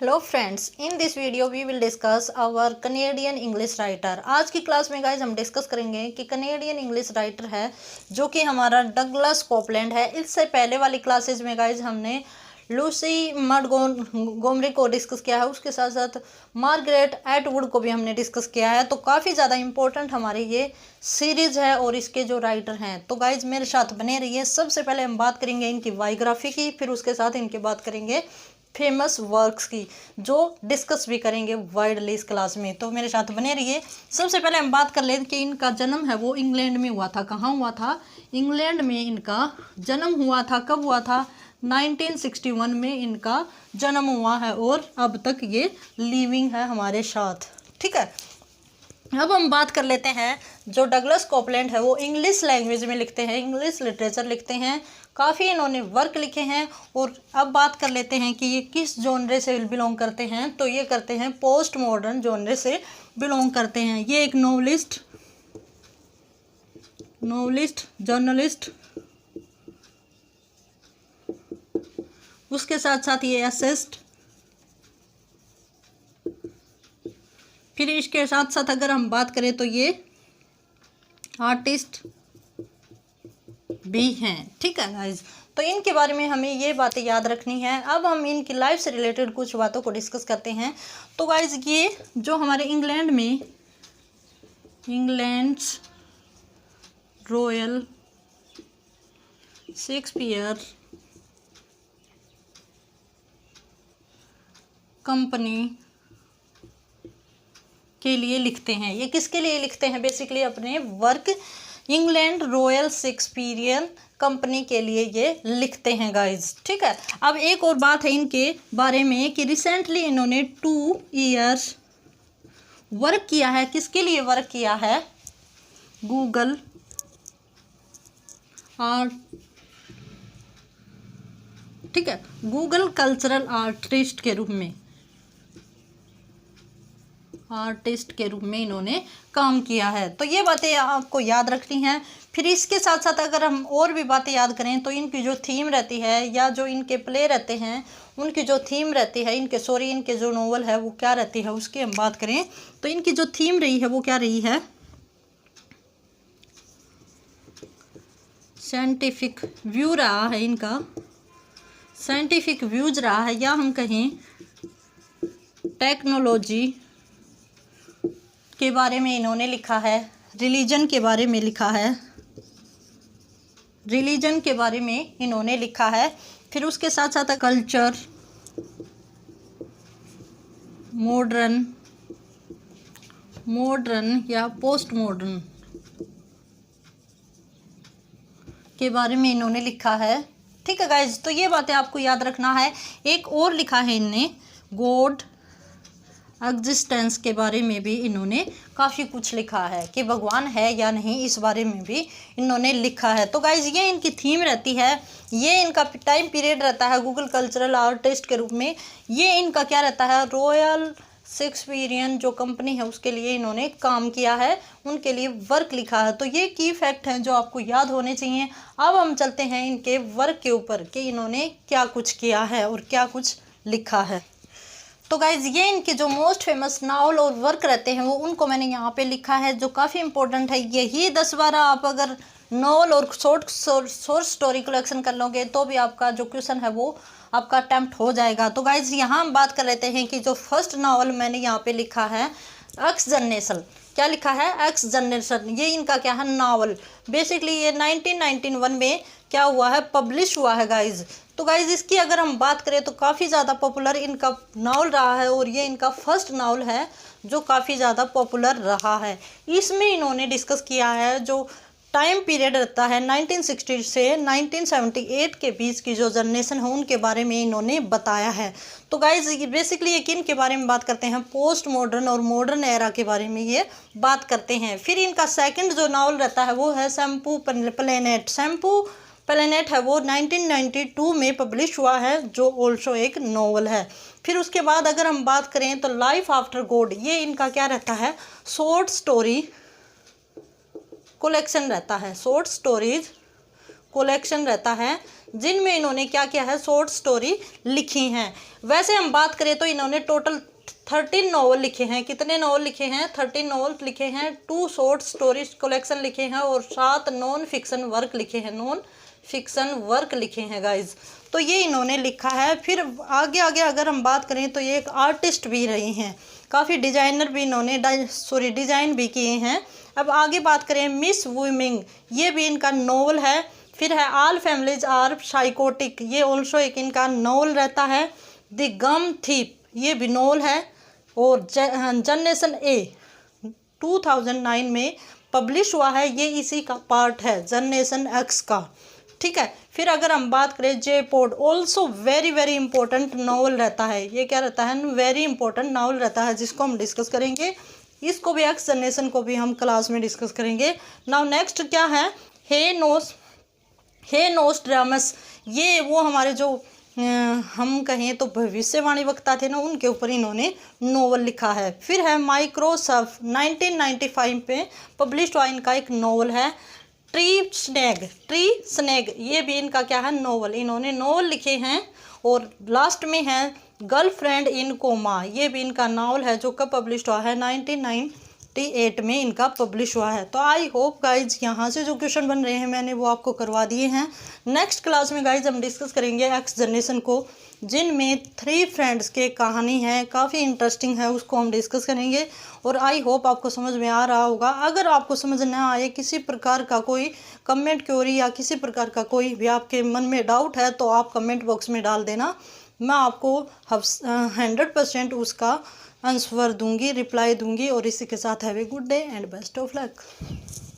Hello friends, in this video we will discuss our Canadian English writer. आज की class में guys हम discuss करेंगे कि कनेडियन इंग्लिश राइटर है जो कि हमारा डगलस कोपलैंड है। इससे पहले वाली क्लासेज में गाइज हमने लूसी मॉन्टगोमरी को डिस्कस किया है, उसके साथ साथ मार्गरेट एटवुड को भी हमने डिस्कस किया है। तो काफ़ी ज़्यादा इंपॉर्टेंट हमारी ये सीरीज़ है और इसके जो राइटर हैं, तो गाइज मेरे साथ बने रहिए। सबसे पहले हम बात करेंगे इनकी बायोग्राफी की, फिर उसके साथ इनकी बात करेंगे फेमस वर्क्स की, जो डिस्कस भी करेंगे वाइडली इस क्लास में। तो मेरे साथ बने रहिए। सबसे पहले हम बात कर लें कि इनका जन्म है वो इंग्लैंड में हुआ था। कहाँ हुआ था? इंग्लैंड में इनका जन्म हुआ था। कब हुआ था? 1961 में इनका जन्म हुआ है और अब तक ये लिविंग है हमारे साथ। ठीक है, अब हम बात कर लेते हैं जो डगलस कोपलैंड है वो इंग्लिश लैंग्वेज में लिखते हैं, इंग्लिश लिटरेचर लिखते हैं। काफ़ी इन्होंने वर्क लिखे हैं। और अब बात कर लेते हैं कि ये किस जॉनरे से बिलोंग करते हैं। तो ये करते हैं पोस्ट मॉडर्न जॉनरे से बिलोंग करते हैं। ये एक नॉवलिस्ट, जर्नलिस्ट, उसके साथ साथ ये एसेस्ट, फिर इसके साथ साथ अगर हम बात करें तो ये आर्टिस्ट भी हैं। ठीक है गाइज, तो इनके बारे में हमें ये बातें याद रखनी है। अब हम इनकी लाइफ से रिलेटेड कुछ बातों को डिस्कस करते हैं। तो गाइज ये जो हमारे इंग्लैंड में इंग्लैंड्स रॉयल शेक्सपियर कंपनी के लिए लिखते हैं। ये किसके लिए लिखते हैं? बेसिकली अपने work England royal Shakespearean company के लिए ये लिखते हैं गाइज। ठीक है, अब एक और बात है इनके बारे में कि रिसेंटली इन्होंने 2 ईयर्स वर्क किया है। किसके लिए वर्क किया है? गूगल आर्ट, ठीक है, गूगल कल्चरल आर्टिस्ट के रूप में, आर्टिस्ट के रूप में इन्होंने काम किया है। तो ये बातें आपको याद रखनी है। फिर इसके साथ साथ अगर हम और भी बातें याद करें तो इनकी जो थीम रहती है या जो इनके प्ले रहते हैं उनकी जो थीम रहती है, इनके जो नोवेल है वो क्या रहती है उसकी हम बात करें तो इनकी जो थीम रही है वो क्या रही है? साइंटिफिक व्यू रहा है इनका, साइंटिफिक व्यूज रहा है, या हम कहें टेक्नोलॉजी के बारे में इन्होंने लिखा है, रिलीजन के बारे में लिखा है, रिलीजन के बारे में इन्होंने लिखा है। फिर उसके साथ साथ कल्चर, मॉडर्न या पोस्ट मॉडर्न के बारे में इन्होंने लिखा है। ठीक है गाइज, तो ये बातें आपको याद रखना है। एक और लिखा है इनने गॉड एग्जिस्टेंस के बारे में भी इन्होंने काफ़ी कुछ लिखा है कि भगवान है या नहीं, इस बारे में भी इन्होंने लिखा है। तो गाइज ये इनकी थीम रहती है, ये इनका टाइम पीरियड रहता है गूगल कल्चरल आर्टिस्ट के रूप में। ये इनका क्या रहता है? रॉयल शेक्सपियरियन जो कंपनी है उसके लिए इन्होंने काम किया है, उनके लिए वर्क लिखा है। तो ये की फैक्ट हैं जो आपको याद होने चाहिए। अब हम चलते हैं इनके वर्क के ऊपर कि इन्होंने क्या कुछ किया है और क्या कुछ लिखा है। तो गाइज ये इनके जो मोस्ट फेमस नावल और वर्क रहते हैं वो उनको मैंने यहाँ पे लिखा है जो काफ़ी इंपॉर्टेंट है। यही 10-12 आप अगर नॉवल और शॉर्ट स्टोरी कलेक्शन कर लोगे तो भी आपका जो क्वेश्चन है वो आपका अटेम्प्ट हो जाएगा। तो गाइज यहाँ हम बात कर लेते हैं कि जो फर्स्ट नावल मैंने यहाँ पे लिखा है एक्स जनरेशन। क्या लिखा है? X generation. ये इनका क्या है? नावल। बेसिकली ये 1991 में क्या हुआ है? पब्लिश हुआ है गाइज। तो गाइज इसकी अगर हम बात करें तो काफ़ी ज़्यादा पॉपुलर इनका नावल रहा है और ये इनका फर्स्ट नावल है जो काफ़ी ज़्यादा पॉपुलर रहा है। इसमें इन्होंने डिस्कस किया है जो टाइम पीरियड रहता है 1960 से 1978 के बीच की जो जनरेशन है उनके बारे में इन्होंने बताया है। तो गाइज बेसिकली ये किन के बारे में बात करते हैं? पोस्ट मॉडर्न और मॉडर्न एरा के बारे में ये बात करते हैं। फिर इनका सेकंड जो नावल रहता है वो है शैम्पू प्लेनेट। शैम्पू प्लेनेट है वो 1992 में पब्लिश हुआ है जो ऑल्सो एक नॉवल है। फिर उसके बाद अगर हम बात करें तो लाइफ आफ्टर गॉड, ये इनका क्या रहता है? शॉर्ट स्टोरी कलेक्शन रहता है, शॉर्ट स्टोरीज कलेक्शन रहता है जिनमें इन्होंने क्या किया है, शॉर्ट स्टोरी लिखी हैं। वैसे हम बात करें तो इन्होंने टोटल 13 नॉवल लिखे हैं। कितने नॉवल लिखे हैं? 13 नॉवल लिखे हैं, 2 शॉर्ट स्टोरीज कलेक्शन लिखे हैं और 7 नॉन फिक्शन वर्क लिखे हैं, नॉन फिक्शन वर्क लिखे हैं गाइज। तो ये इन्होंने लिखा है। फिर आगे आगे अगर हम बात करें तो ये एक आर्टिस्ट भी रही हैं, काफ़ी डिजाइनर भी इन्होंने डिज़ाइन भी किए हैं। अब आगे बात करें मिस वुमिंग, ये भी इनका नॉवल है। फिर है ऑल फैमिलीज आर साइकोटिक, ये ऑल्सो एक इनका नॉवल रहता है। द गम थीप, ये भी नॉवल है। और जनरेशन ए 2009 में पब्लिश हुआ है, ये इसी का पार्ट है जनरेशन एक्स का, ठीक है। फिर अगर हम बात करें JPod, also very very important novel रहता है। ये क्या रहता है? वेरी इंपॉर्टेंट नॉवल रहता है, जिसको हम डिस्कस करेंगे। इसको भी एक्स जनरेशन को भी हम क्लास में डिस्कस करेंगे। नाउ नेक्स्ट क्या है? हे नोस्ट्राडमस, ये वो हमारे जो हम कहें तो भविष्यवाणी वक्ता थे ना, उनके ऊपर इन्होंने नोवेल लिखा है। फिर है माइक्रोसॉफ्ट, 1995 पे पब्लिश हुआ इनका एक नोवेल है ट्री स्नेग, ये भी इनका क्या है? नोवेल। इन्होंने नोवेल लिखे हैं। और लास्ट में है गर्लफ्रेंड इन कोमा, ये भी इनका नॉवल है जो कब पब्लिश हुआ है? 1998 में इनका पब्लिश हुआ है। तो आई होप गाइज यहाँ से जो क्वेश्चन बन रहे हैं मैंने वो आपको करवा दिए हैं। नेक्स्ट क्लास में गाइज हम डिस्कस करेंगे एक्स जनरेशन को, जिनमें 3 फ्रेंड्स के कहानी है, काफ़ी इंटरेस्टिंग है, उसको हम डिस्कस करेंगे। और आई होप आपको समझ में आ रहा होगा। अगर आपको समझ ना आए, किसी प्रकार का कोई कमेंट क्वेरी या किसी प्रकार का कोई भी आपके मन में डाउट है, तो आप कमेंट बॉक्स में डाल देना, मैं आपको 100% उसका आंसर दूंगी, रिप्लाई दूंगी। और इसी के साथ have a good day and best of luck.